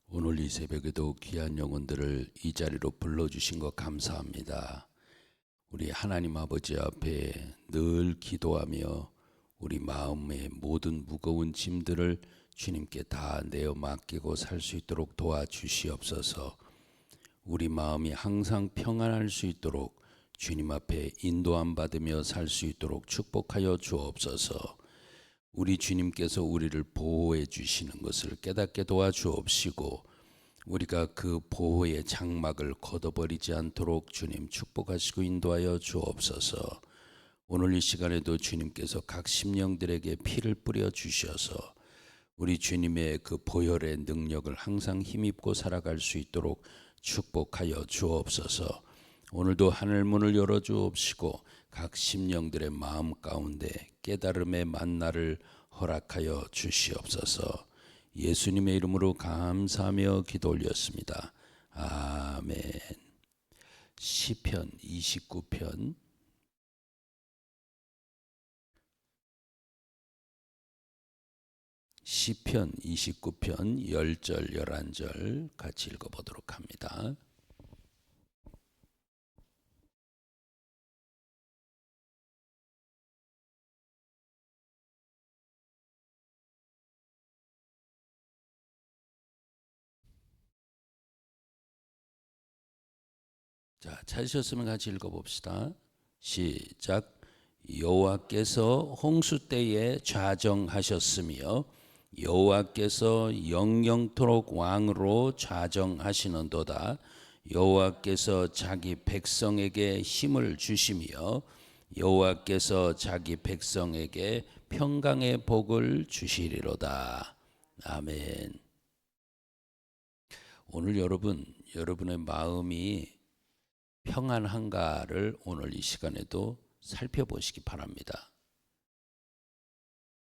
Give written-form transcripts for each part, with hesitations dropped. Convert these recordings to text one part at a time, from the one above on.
오늘 이 새벽에도 귀한 영혼들을 이 자리로 불러주신 것 감사합니다. 우리 하나님 아버지 앞에 늘 기도하며 우리 마음의 모든 무거운 짐들을 주님께 다 내어 맡기고 살 수 있도록 도와주시옵소서. 우리 마음이 항상 평안할 수 있도록 주님 앞에 인도함 받으며 살 수 있도록 축복하여 주옵소서. 우리 주님께서 우리를 보호해 주시는 것을 깨닫게 도와주옵시고 우리가 그 보호의 장막을 걷어버리지 않도록 주님 축복하시고 인도하여 주옵소서. 오늘 이 시간에도 주님께서 각 심령들에게 피를 뿌려 주셔서 우리 주님의 그 보혈의 능력을 항상 힘입고 살아갈 수 있도록 축복하여 주옵소서. 오늘도 하늘문을 열어 주옵시고 각 심령들의 마음 가운데 깨달음의 만나를 허락하여 주시옵소서. 예수님의 이름으로 감사하며 기도 올렸습니다. 아멘. 시편 29편 시편 29편 10절 11절 같이 읽어보도록 합니다. 자, 찾으셨으면 같이 읽어봅시다. 시작. 여호와께서 홍수 때에 좌정하셨으며 여호와께서 영영토록 왕으로 좌정하시는도다. 여호와께서 자기 백성에게 힘을 주시며 여호와께서 자기 백성에게 평강의 복을 주시리로다. 아멘. 오늘 여러분의 마음이 평안한가를 오늘 이 시간에도 살펴보시기 바랍니다.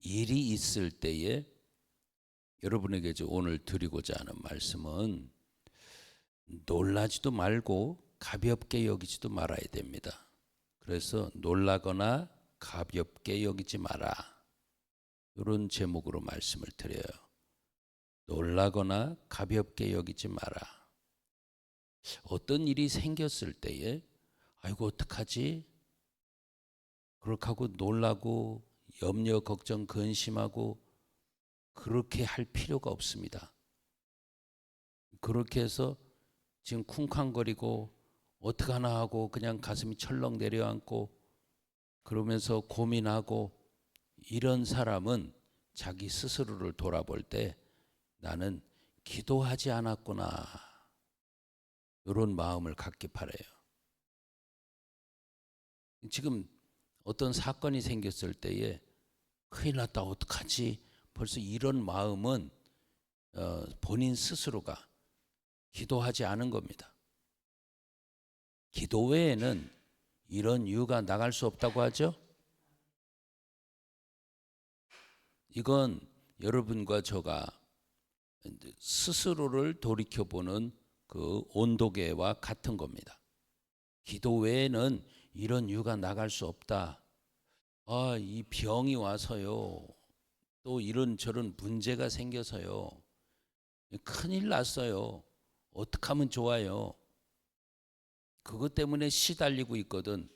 일이 있을 때에 여러분에게 오늘 드리고자 하는 말씀은 놀라지도 말고 가볍게 여기지도 말아야 됩니다. 그래서 놀라거나 가볍게 여기지 마라. 이런 제목으로 말씀을 드려요. 놀라거나 가볍게 여기지 마라. 어떤 일이 생겼을 때에 아이고 어떡하지? 그렇게 하고 놀라고 염려, 걱정, 근심하고 그렇게 할 필요가 없습니다. 그렇게 해서 지금 쿵쾅거리고 어떡하나 하고 그냥 가슴이 철렁 내려앉고 그러면서 고민하고 이런 사람은 자기 스스로를 돌아볼 때 나는 기도하지 않았구나. 이런 마음을 갖기 바라요. 지금 어떤 사건이 생겼을 때에 큰일 났다 어떡하지? 벌써 이런 마음은 본인 스스로가 기도하지 않은 겁니다. 기도 외에는 이런 이유가 나갈 수 없다고 하죠. 이건 여러분과 저가 스스로를 돌이켜보는 그 온도계와 같은 겁니다. 기도 외에는 이런 이유가 나갈 수 없다. 아, 이 병이 와서요. 또 이런 저런 문제가 생겨서요. 큰일 났어요. 어떻게 하면 좋아요? 그것 때문에 시달리고 있거든.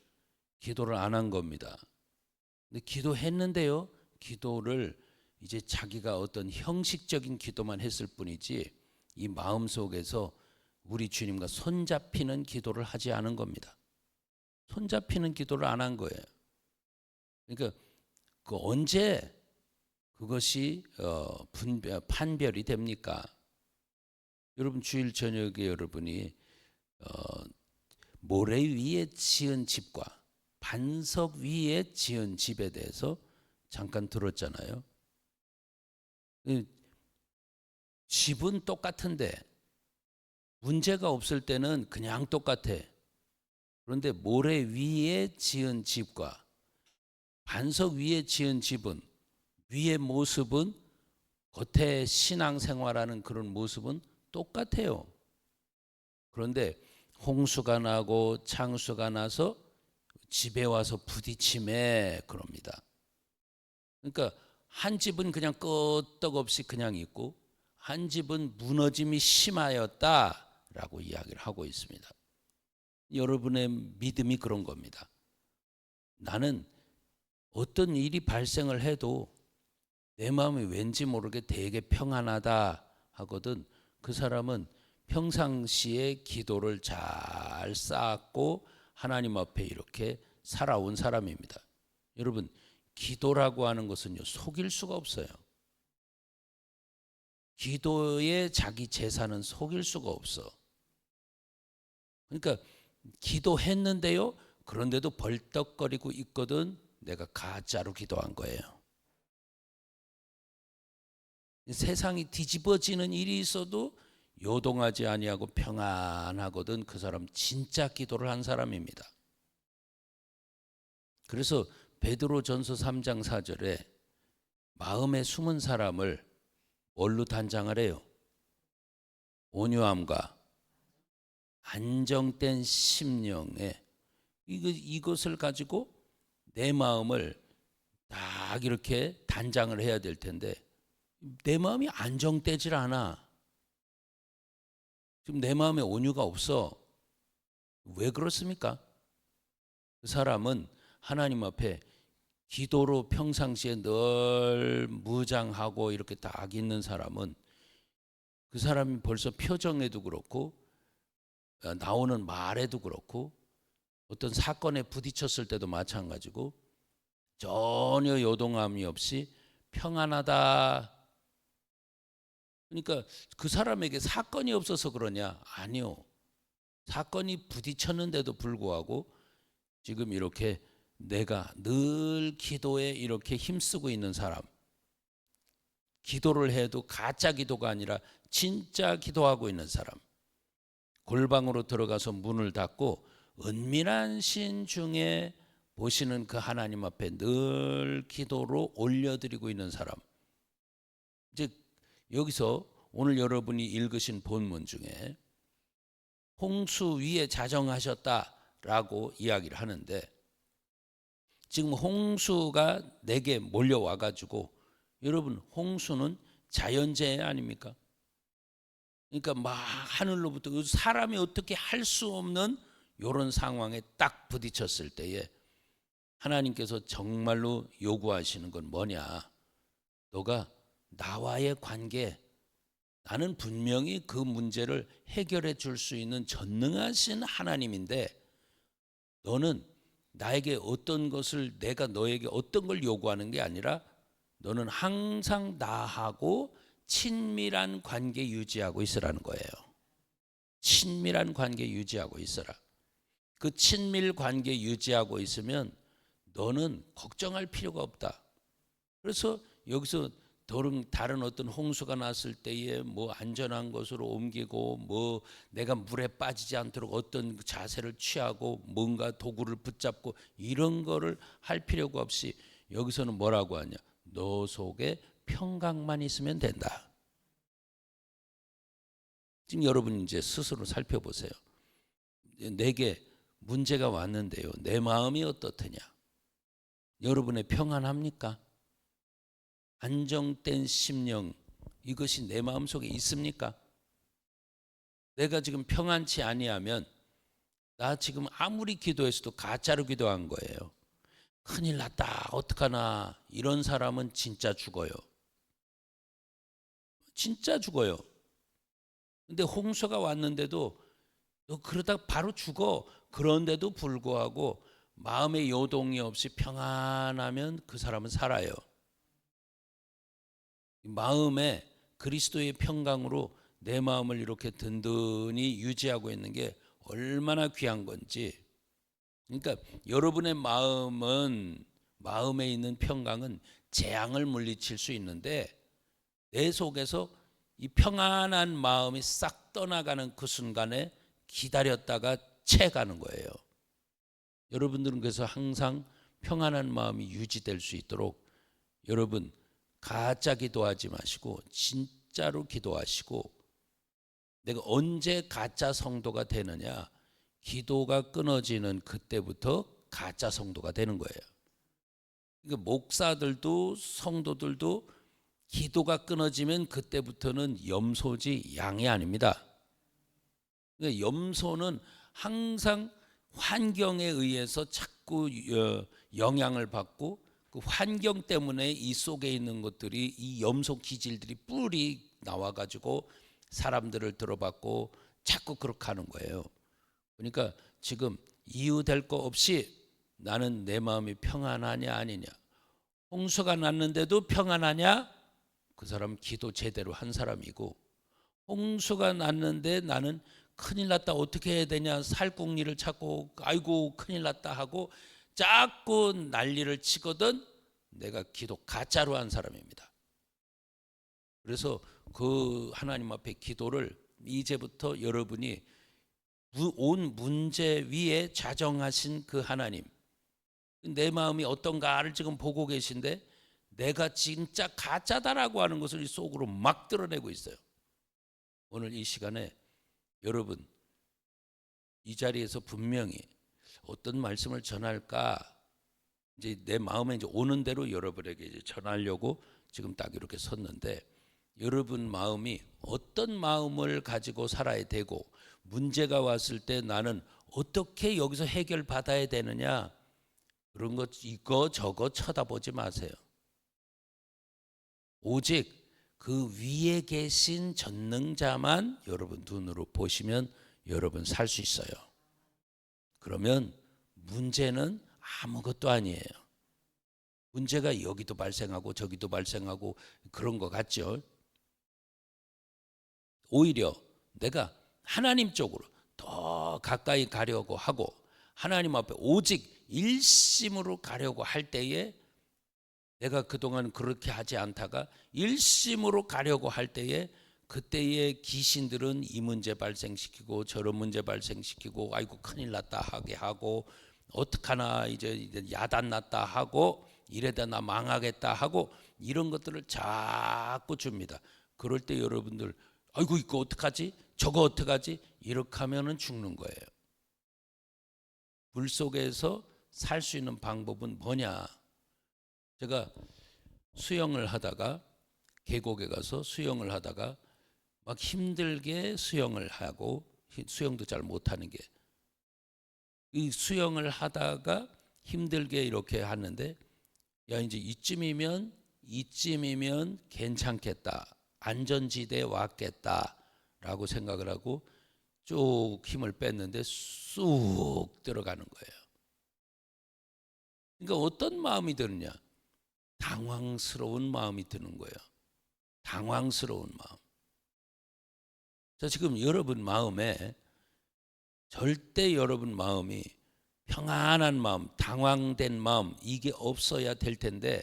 기도를 안 한 겁니다. 근데 기도했는데요. 기도를 이제 자기가 어떤 형식적인 기도만 했을 뿐이지 이 마음속에서 우리 주님과 손잡히는 기도를 하지 않은 겁니다. 손잡히는 기도를 안 한 거예요. 그러니까 그 언제 그것이 판별이 됩니까? 여러분 주일 저녁에 여러분이 모래 위에 지은 집과 반석 위에 지은 집에 대해서 잠깐 들었잖아요. 집은 똑같은데 문제가 없을 때는 그냥 똑같아. 그런데 모래 위에 지은 집과 반석 위에 지은 집은 위의 모습은 겉에 신앙생활하는 그런 모습은 똑같아요. 그런데 홍수가 나고 창수가 나서 집에 와서 부딪힘에 그럽니다. 그러니까 한 집은 그냥 끄떡없이 그냥 있고 한 집은 무너짐이 심하였다라고 이야기를 하고 있습니다. 여러분의 믿음이 그런 겁니다. 나는 어떤 일이 발생을 해도 내 마음이 왠지 모르게 되게 평안하다 하거든. 그 사람은 평상시에 기도를 잘 쌓았고 하나님 앞에 이렇게 살아온 사람입니다. 여러분, 기도라고 하는 것은요, 속일 수가 없어요. 기도에 자기 재산은 속일 수가 없어. 그러니까 기도했는데요, 그런데도 벌떡거리고 있거든. 내가 가짜로 기도한 거예요. 세상이 뒤집어지는 일이 있어도 요동하지 아니하고 평안하거든. 그 사람 진짜 기도를 한 사람입니다. 그래서 베드로전서 3장 4절에 마음에 숨은 사람을 뭘로 단장을 해요? 온유함과 안정된 심령에 이것을 가지고 내 마음을 딱 이렇게 단장을 해야 될 텐데 내 마음이 안정되질 않아. 지금 내 마음에 온유가 없어. 왜 그렇습니까? 그 사람은 하나님 앞에 기도로 평상시에 늘 무장하고 이렇게 딱 있는 사람은 그 사람이 벌써 표정에도 그렇고 나오는 말에도 그렇고 어떤 사건에 부딪혔을 때도 마찬가지고 전혀 요동함이 없이 평안하다. 그러니까 그 사람에게 사건이 없어서 그러냐? 아니요. 사건이 부딪혔는데도 불구하고 지금 이렇게 내가 늘 기도에 이렇게 힘쓰고 있는 사람, 기도를 해도 가짜 기도가 아니라 진짜 기도하고 있는 사람, 골방으로 들어가서 문을 닫고 은밀한 신 중에 보시는 그 하나님 앞에 늘 기도로 올려드리고 있는 사람. 이제 여기서 오늘 여러분이 읽으신 본문 중에 홍수 위에 자정하셨다라고 이야기를 하는데 지금 홍수가 내게 몰려와 가지고 여러분 홍수는 자연재해 아닙니까? 그러니까 막 하늘로부터 사람이 어떻게 할 수 없는 이런 상황에 딱 부딪혔을 때에 하나님께서 정말로 요구하시는 건 뭐냐? 너가 나와의 관계, 나는 분명히 그 문제를 해결해 줄 수 있는 전능하신 하나님인데 너는 나에게 어떤 것을 내가 너에게 어떤 걸 요구하는 게 아니라 너는 항상 나하고 친밀한 관계 유지하고 있으라는 거예요. 친밀한 관계 유지하고 있어라. 그 친밀 관계 유지하고 있으면 너는 걱정할 필요가 없다. 그래서 여기서 다른 어떤 홍수가 났을 때에 뭐 안전한 곳으로 옮기고 뭐 내가 물에 빠지지 않도록 어떤 자세를 취하고 뭔가 도구를 붙잡고 이런 거를 할 필요가 없이 여기서는 뭐라고 하냐? 너 속에 평강만 있으면 된다. 지금 여러분 이제 스스로 살펴보세요. 내게 문제가 왔는데요. 내 마음이 어떻느냐? 여러분의 평안합니까? 안정된 심령, 이것이 내 마음속에 있습니까? 내가 지금 평안치 아니하면 나 지금 아무리 기도했어도 가짜로 기도한 거예요. 큰일 났다, 어떡하나. 이런 사람은 진짜 죽어요. 진짜 죽어요. 근데 홍수가 왔는데도 너 그러다 바로 죽어. 그런데도 불구하고 마음의 요동이 없이 평안하면 그 사람은 살아요. 마음에 그리스도의 평강으로 내 마음을 이렇게 든든히 유지하고 있는 게 얼마나 귀한 건지. 그러니까 여러분의 마음에 있는 평강은 재앙을 물리칠 수 있는데 내 속에서 이 평안한 마음이 싹 떠나가는 그 순간에 기다렸다가 채가는 거예요. 여러분들은 그래서 항상 평안한 마음이 유지될 수 있도록 여러분 가짜 기도하지 마시고 진짜로 기도하시고, 내가 언제 가짜 성도가 되느냐? 기도가 끊어지는 그때부터 가짜 성도가 되는 거예요. 그러니까 목사들도 성도들도 기도가 끊어지면 그때부터는 염소지 양이 아닙니다. 그러니까 염소는 항상 환경에 의해서 자꾸 영향을 받고 그 환경 때문에 이 속에 있는 것들이 이 염소 기질들이 뿔이 나와가지고 사람들을 들어받고 자꾸 그렇게 하는 거예요. 그러니까 지금 이유 될 거 없이 나는 내 마음이 평안하냐 아니냐. 홍수가 났는데도 평안하냐? 그 사람 기도 제대로 한 사람이고, 홍수가 났는데 나는 큰일 났다 어떻게 해야 되냐 살궁리를 찾고 아이고 큰일 났다 하고 자꾸 난리를 치거든 내가 기도 가짜로 한 사람입니다. 그래서 그 하나님 앞에 기도를 이제부터 여러분이 온 문제 위에 자정하신 그 하나님, 내 마음이 어떤가를 지금 보고 계신데 내가 진짜 가짜다라고 하는 것을 이 속으로 막 드러내고 있어요. 오늘 이 시간에 여러분 이 자리에서 분명히 어떤 말씀을 전할까 이제 내 마음에 이제 오는 대로 여러분에게 이제 전하려고 지금 딱 이렇게 섰는데, 여러분 마음이 어떤 마음을 가지고 살아야 되고 문제가 왔을 때 나는 어떻게 여기서 해결받아야 되느냐 그런 것 이거 저거 쳐다보지 마세요. 오직 그 위에 계신 전능자만 여러분 눈으로 보시면 여러분 살 수 있어요. 그러면 문제는 아무것도 아니에요. 문제가 여기도 발생하고 저기도 발생하고 그런 것 같죠. 오히려 내가 하나님 쪽으로 더 가까이 가려고 하고 하나님 앞에 오직 일심으로 가려고 할 때에, 내가 그동안 그렇게 하지 않다가 일심으로 가려고 할 때에 그때의 귀신들은 이 문제 발생시키고 저런 문제 발생시키고 아이고 큰일 났다 하게 하고 어떡하나 이제 야단 났다 하고 이래다 나 망하겠다 하고 이런 것들을 자꾸 줍니다. 그럴 때 여러분들 아이고 이거 어떡하지 저거 어떡하지 이렇게 하면은 죽는 거예요. 물 속에서 살 수 있는 방법은 뭐냐. 제가 수영을 하다가 계곡에 가서 수영을 하다가 막 힘들게 수영을 하고 수영도 잘 못하는 게 이 수영을 하다가 힘들게 이렇게 하는데 야 이제 이쯤이면 괜찮겠다 안전지대에 왔겠다라고 생각을 하고 쭉 힘을 뺐는데 쑥 들어가는 거예요. 그러니까 어떤 마음이 드느냐, 당황스러운 마음이 드는 거예요. 당황스러운 마음. 자, 지금 여러분 마음에 절대 여러분 마음이 평안한 마음, 당황된 마음 이게 없어야 될 텐데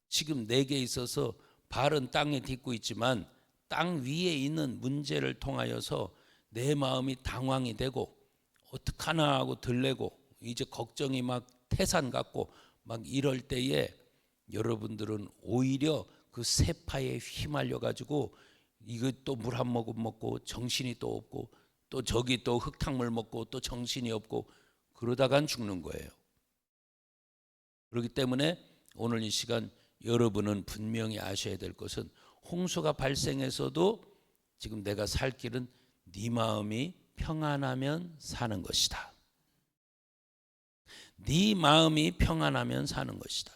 지금 내게 있어서 발은 땅에 딛고 있지만 땅 위에 있는 문제를 통하여서 내 마음이 당황이 되고 어떡하나 하고 들레고 이제 걱정이 막 태산 같고 막 이럴 때에 여러분들은 오히려 그 세파에 휘말려 가지고 이거 또 물 한 모금 먹고 정신이 또 없고 또 저기 또 흙탕물 먹고 또 정신이 없고 그러다간 죽는 거예요. 그렇기 때문에 오늘 이 시간 여러분은 분명히 아셔야 될 것은 홍수가 발생해서도 지금 내가 살 길은 네 마음이 평안하면 사는 것이다. 네 마음이 평안하면 사는 것이다.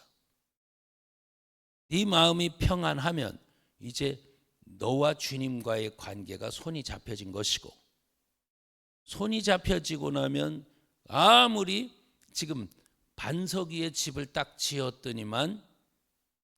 네 마음이 평안하면 이제 너와 주님과의 관계가 손이 잡혀진 것이고, 손이 잡혀지고 나면 아무리 지금 반석 위에 집을 딱 지었더니만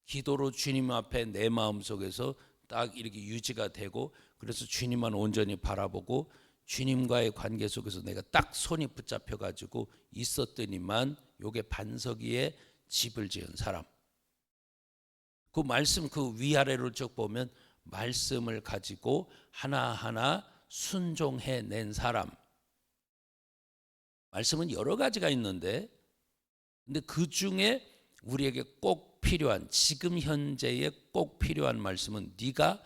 기도로 주님 앞에 내 마음속에서 딱 이렇게 유지가 되고 그래서 주님만 온전히 바라보고 주님과의 관계 속에서 내가 딱 손이 붙잡혀 가지고 있었더니만 요게 반석 위에 집을 지은 사람, 그 말씀 그 위아래로 쭉 보면 말씀을 가지고 하나하나 순종해낸 사람. 말씀은 여러 가지가 있는데 근데 그 중에 우리에게 꼭 필요한 지금 현재에 꼭 필요한 말씀은 네가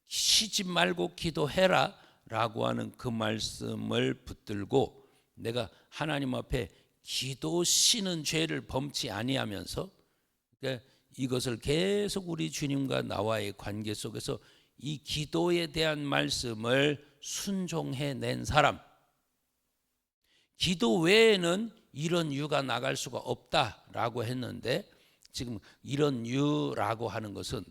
쉬지 말고 기도해라 라고 하는 그 말씀을 붙들고 내가 하나님 앞에 기도 쉬는 죄를 범치 아니하면서, 그러니까 이것을 계속 우리 주님과 나와의 관계 속에서 이 기도에 대한 말씀을 순종해낸 사람, 기도 외에는 이런 유가 나갈 수가 없다라고 했는데, 지금 이런 유라고 하는 것은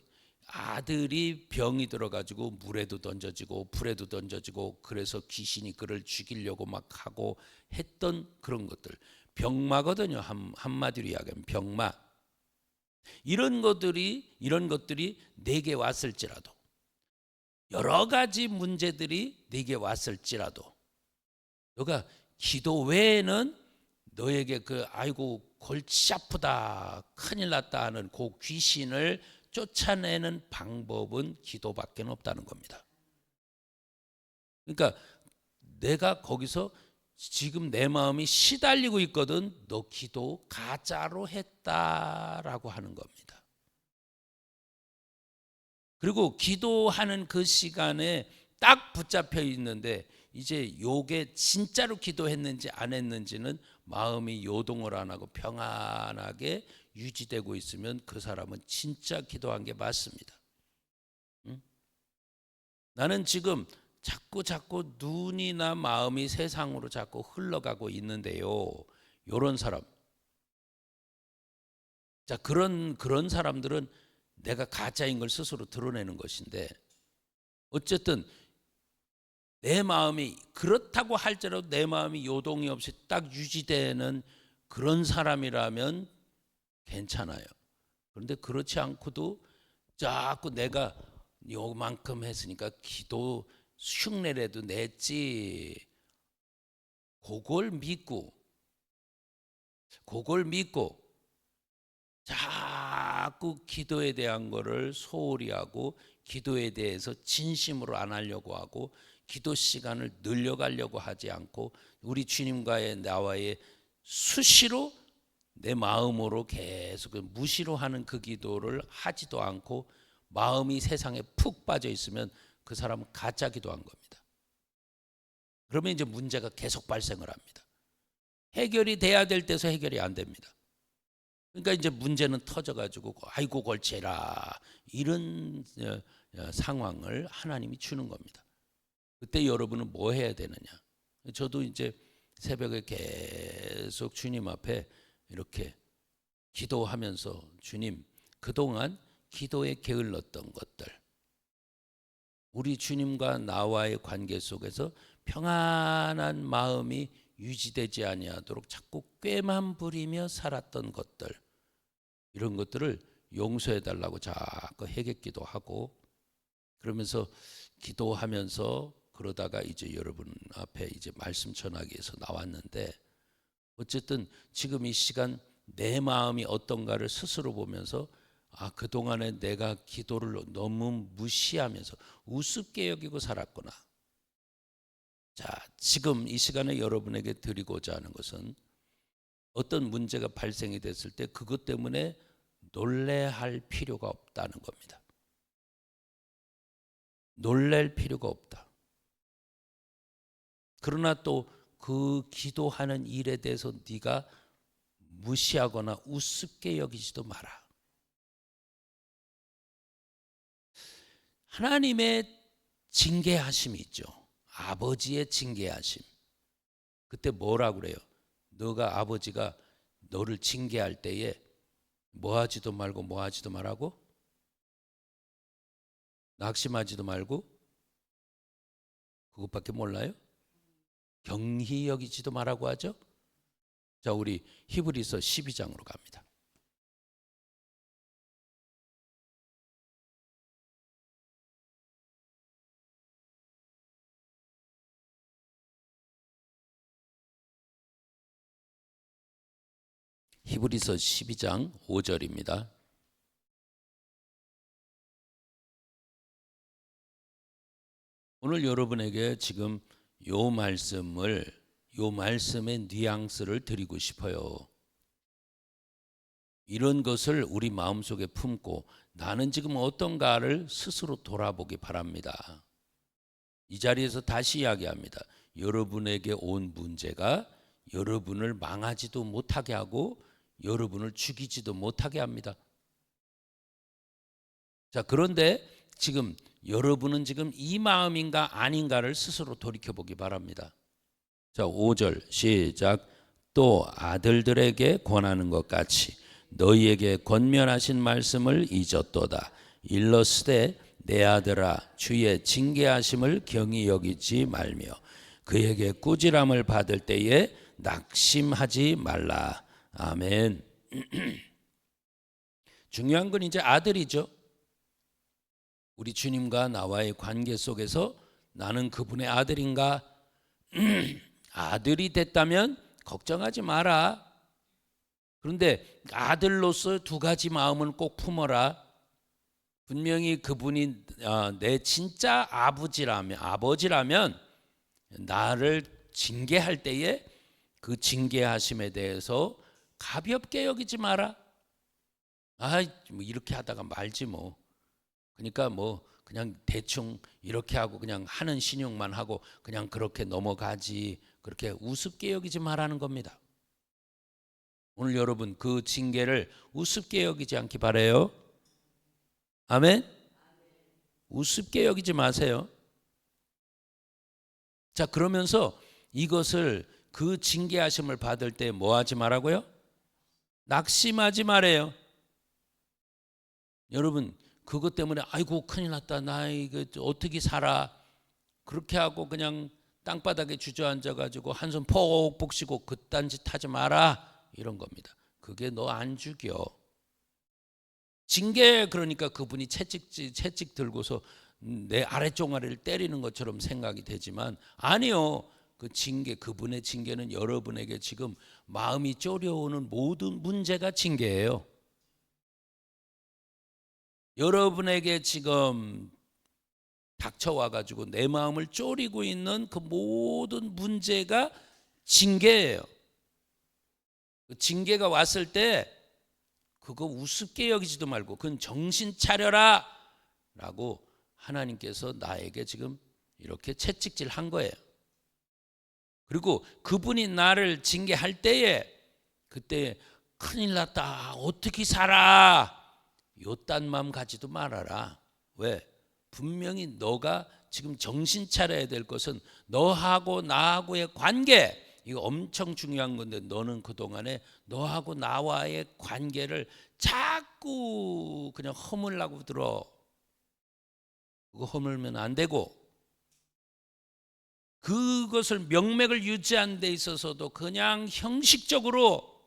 아들이 병이 들어가지고 물에도 던져지고 불에도 던져지고, 그래서 귀신이 그를 죽이려고 막 하고 했던 그런 것들, 병마거든요. 한마디로 이야기하면 병마. 이런 것들이 내게 왔을지라도, 여러 가지 문제들이 내게 왔을지라도, 너가 기도 외에는 너에게 아이고 골치 아프다, 큰일 났다 하는 그 귀신을 쫓아내는 방법은 기도밖에 없다는 겁니다. 그러니까 내가 거기서 지금 내 마음이 시달리고 있거든, 너 기도 가짜로 했다라고 하는 겁니다. 그리고 기도하는 그 시간에 딱 붙잡혀 있는데, 이제 요게 진짜로 기도했는지 안 했는지는 마음이 요동을 안 하고 평안하게 유지되고 있으면 그 사람은 진짜 기도한 게 맞습니다. 응? 나는 지금 자꾸 눈이나 마음이 세상으로 자꾸 흘러가고 있는데요, 요런 사람, 자, 그런 사람들은 내가 가짜인 걸 스스로 드러내는 것인데, 어쨌든 내 마음이 그렇다고 할지라도 내 마음이 요동이 없이 딱 유지되는 그런 사람이라면 괜찮아요. 그런데 그렇지 않고도 자꾸 내가 요만큼 했으니까 기도 흉내라도 냈지, 그걸 믿고 자꾸 기도에 대한 거를 소홀히 하고, 기도에 대해서 진심으로 안 하려고 하고, 기도 시간을 늘려가려고 하지 않고, 우리 주님과의 나와의 수시로 내 마음으로 계속 무시로 하는 그 기도를 하지도 않고 마음이 세상에 푹 빠져 있으면 그 사람은 가짜 기도한 겁니다. 그러면 이제 문제가 계속 발생을 합니다. 해결이 돼야 될 때서 해결이 안 됩니다. 그러니까 이제 문제는 터져가지고 아이고 골치라, 이런 상황을 하나님이 주는 겁니다. 그때 여러분은 뭐 해야 되느냐? 저도 이제 새벽에 계속 주님 앞에 이렇게 기도하면서, 주님, 그동안 기도에 게을렀던 것들, 우리 주님과 나와의 관계 속에서 평안한 마음이 유지되지 아니하도록 자꾸 꾀만 부리며 살았던 것들, 이런 것들을 용서해 달라고 자꾸 해객기도 하고, 그러면서 기도하면서 그러다가 이제 여러분 앞에 이제 말씀 전하기 위해서 나왔는데, 어쨌든 지금 이 시간 내 마음이 어떤가를 스스로 보면서, 그동안에 내가 기도를 너무 무시하면서 우습게 여기고 살았구나. 자, 지금 이 시간에 여러분에게 드리고자 하는 것은, 어떤 문제가 발생이 됐을 때 그것 때문에 놀래할 필요가 없다는 겁니다. 놀랄 필요가 없다. 그러나 또 그 기도하는 일에 대해서 네가 무시하거나 우습게 여기지도 마라. 하나님의 징계하심이 있죠. 아버지의 징계하심. 그때 뭐라고 그래요? 너가 아버지가 너를 징계할 때에 뭐 하지도 말고 뭐 하지도 말라고? 낙심하지도 말고? 그것밖에 몰라요? 경히 여기지도 말라고 하죠. 자, 우리 히브리서 12장으로 갑니다. 히브리서 12장 5절입니다. 오늘 여러분에게 지금 요 말씀의 뉘앙스를 드리고 싶어요. 이런 것을 우리 마음속에 품고 나는 지금 어떤가를 스스로 돌아보기 바랍니다. 이 자리에서 다시 이야기합니다. 여러분에게 온 문제가 여러분을 망하지도 못하게 하고 여러분을 죽이지도 못하게 합니다. 자, 그런데 지금 여러분은 지금 이 마음인가 아닌가를 스스로 돌이켜보기 바랍니다. 자, 5절 시작. 또 아들들에게 권하는 것 같이 너희에게 권면하신 말씀을 잊었도다. 일러스되 내 아들아 주의 징계하심을 경히 여기지 말며 그에게 꾸지람을 받을 때에 낙심하지 말라. 아멘. 중요한 건 이제 아들이죠. 우리 주님과 나와의 관계 속에서 나는 그분의 아들인가? 아들이 됐다면 걱정하지 마라. 그런데 아들로서 두 가지 마음은 꼭 품어라. 분명히 그분이 내 진짜 아버지라면 나를 징계할 때에 그 징계하심에 대해서 가볍게 여기지 마라. 뭐 이렇게 하다가 말지 뭐. 그러니까 뭐 그냥 대충 이렇게 하고 그냥 하는 신용만 하고 그냥 그렇게 넘어가지, 그렇게 우습게 여기지 말라는 겁니다. 오늘 여러분 그 징계를 우습게 여기지 않기 바라요. 아멘. 우습게 여기지 마세요. 자, 그러면서 이것을 그 징계하심을 받을 때 뭐 하지 말라고요? 낙심하지 말아요. 여러분 그것 때문에 아이고 큰일 났다, 나 이거 어떻게 살아, 그렇게 하고 그냥 땅바닥에 주저앉아 가지고 한손 퍽퍽 쉬고 그딴 짓 하지 마라, 이런 겁니다. 그게 너 안 죽여. 징계, 그러니까 그분이 채찍 들고서 내 아랫종아리를 때리는 것처럼 생각이 되지만 아니요. 그 징계, 그분의 징계는 여러분에게 지금 마음이 쪼려오는 모든 문제가 징계예요. 여러분에게 지금 닥쳐와 가지고 내 마음을 쪼리고 있는 그 모든 문제가 징계예요. 그 징계가 왔을 때 그거 우습게 여기지도 말고 그건 정신 차려라 라고 하나님께서 나에게 지금 이렇게 채찍질 한 거예요. 그리고 그분이 나를 징계할 때에 그때 큰일 났다, 어떻게 살아, 요딴 마음 가지도 말아라. 왜? 분명히 너가 지금 정신 차려야 될 것은 너하고 나하고의 관계, 이거 엄청 중요한 건데 너는 그동안에 너하고 나와의 관계를 자꾸 그냥 허물라고 들어. 그거 허물면 안 되고, 그것을 명맥을 유지하는 데 있어서도 그냥 형식적으로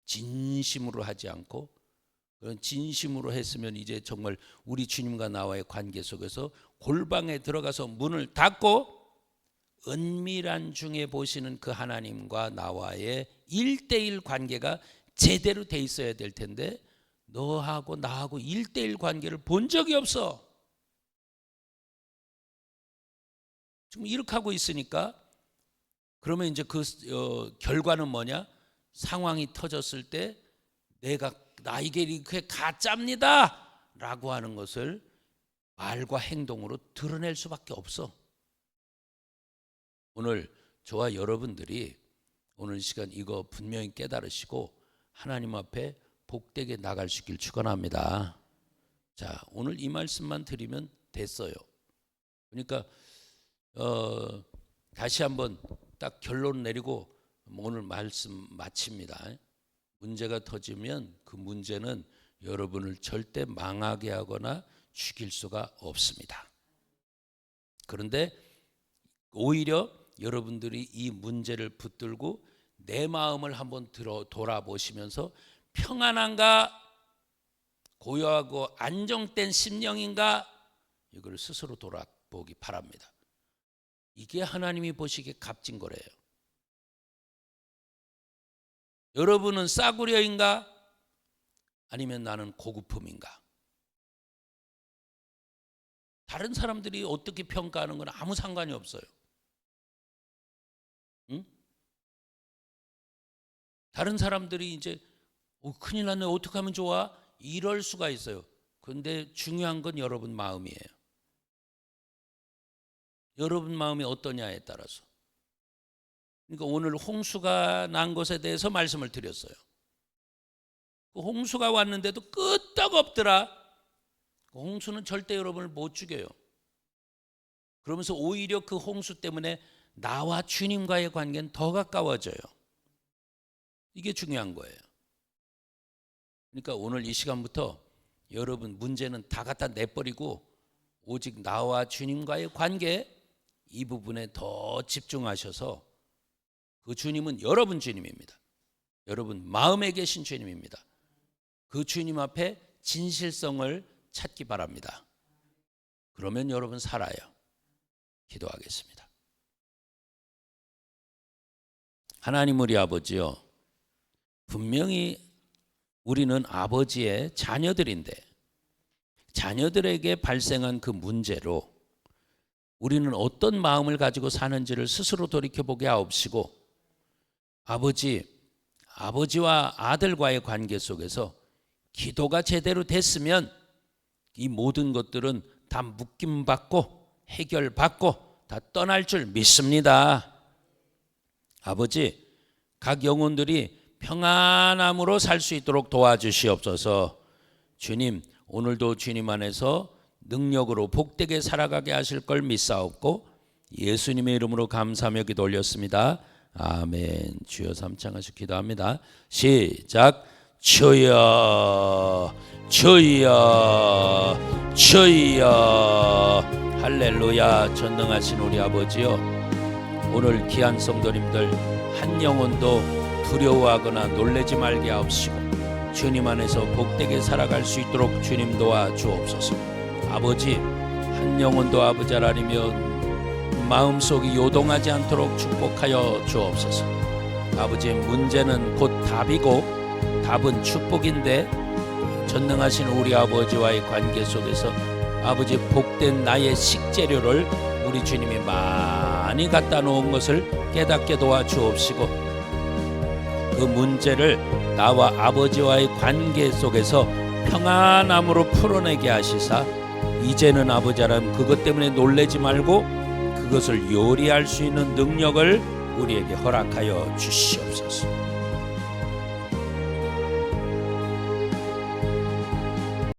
진심으로 하지 않고, 그런 진심으로 했으면 이제 정말 우리 주님과 나와의 관계 속에서 골방에 들어가서 문을 닫고 은밀한 중에 보시는 그 하나님과 나와의 1:1 관계가 제대로 돼 있어야 될 텐데 너하고 나하고 1:1 관계를 본 적이 없어. 지금 이렇게 하고 있으니까 그러면 이제 그 결과는 뭐냐? 상황이 터졌을 때 내가 나에게 이렇게 가짜입니다 라고 하는 것을 말과 행동으로 드러낼 수밖에 없어. 오늘 저와 여러분들이 오늘 시간 이거 분명히 깨달으시고 하나님 앞에 복되게 나갈 수 있길 축원합니다. 자, 오늘 이 말씀만 드리면 됐어요. 그러니까 다시 한번 딱 결론 내리고 오늘 말씀 마칩니다. 문제가 터지면 그 문제는 여러분을 절대 망하게 하거나 죽일 수가 없습니다. 그런데 오히려 여러분들이 이 문제를 붙들고 내 마음을 한번 돌아보시면서 평안한가, 고요하고 안정된 심령인가, 이걸 스스로 돌아보기 바랍니다. 이게 하나님이 보시기에 값진 거래요. 여러분은 싸구려인가, 아니면 나는 고급품인가? 다른 사람들이 어떻게 평가하는 건 아무 상관이 없어요. 응? 다른 사람들이 이제 큰일 났네, 어떻게 하면 좋아? 이럴 수가 있어요. 그런데 중요한 건 여러분 마음이에요. 여러분 마음이 어떠냐에 따라서. 그러니까 오늘 홍수가 난 것에 대해서 말씀을 드렸어요. 그 홍수가 왔는데도 끄떡없더라. 홍수는 절대 여러분을 못 죽여요. 그러면서 오히려 그 홍수 때문에 나와 주님과의 관계는 더 가까워져요. 이게 중요한 거예요. 그러니까 오늘 이 시간부터 여러분 문제는 다 갖다 내버리고 오직 나와 주님과의 관계, 이 부분에 더 집중하셔서, 그 주님은 여러분 주님입니다. 여러분 마음에 계신 주님입니다. 그 주님 앞에 진실성을 찾기 바랍니다. 그러면 여러분 살아요. 기도하겠습니다. 하나님 우리 아버지요, 분명히 우리는 아버지의 자녀들인데 자녀들에게 발생한 그 문제로 우리는 어떤 마음을 가지고 사는지를 스스로 돌이켜보게 하옵시고, 아버지와 아들과의 관계 속에서 기도가 제대로 됐으면 이 모든 것들은 다 묶임받고 해결받고 다 떠날 줄 믿습니다. 아버지, 각 영혼들이 평안함으로 살 수 있도록 도와주시옵소서. 주님, 오늘도 주님 안에서 능력으로 복되게 살아가게 하실 걸 믿사옵고 예수님의 이름으로 감사하며 기도 올렸습니다. 아멘. 주여 삼창하시고 기도합니다. 시작. 주여 주여 주여. 할렐루야. 전능하신 우리 아버지요, 오늘 귀한 성도님들 한 영혼도 두려워하거나 놀라지 말게 하옵시고 주님 안에서 복되게 살아갈 수 있도록 주님 도와 주옵소서. 아버지, 한 영혼도 아버지 하나님이여 마음속이 요동하지 않도록 축복하여 주옵소서. 아버지의 문제는 곧 답이고 답은 축복인데, 전능하신 우리 아버지와의 관계 속에서 아버지 복된 나의 식재료를 우리 주님이 많이 갖다 놓은 것을 깨닫게 도와 주옵시고, 그 문제를 나와 아버지와의 관계 속에서 평안함으로 풀어내게 하시사, 이제는 아버지 하나님 그것 때문에 놀라지 말고 그것을 요리할 수 있는 능력을 우리에게 허락하여 주시옵소서.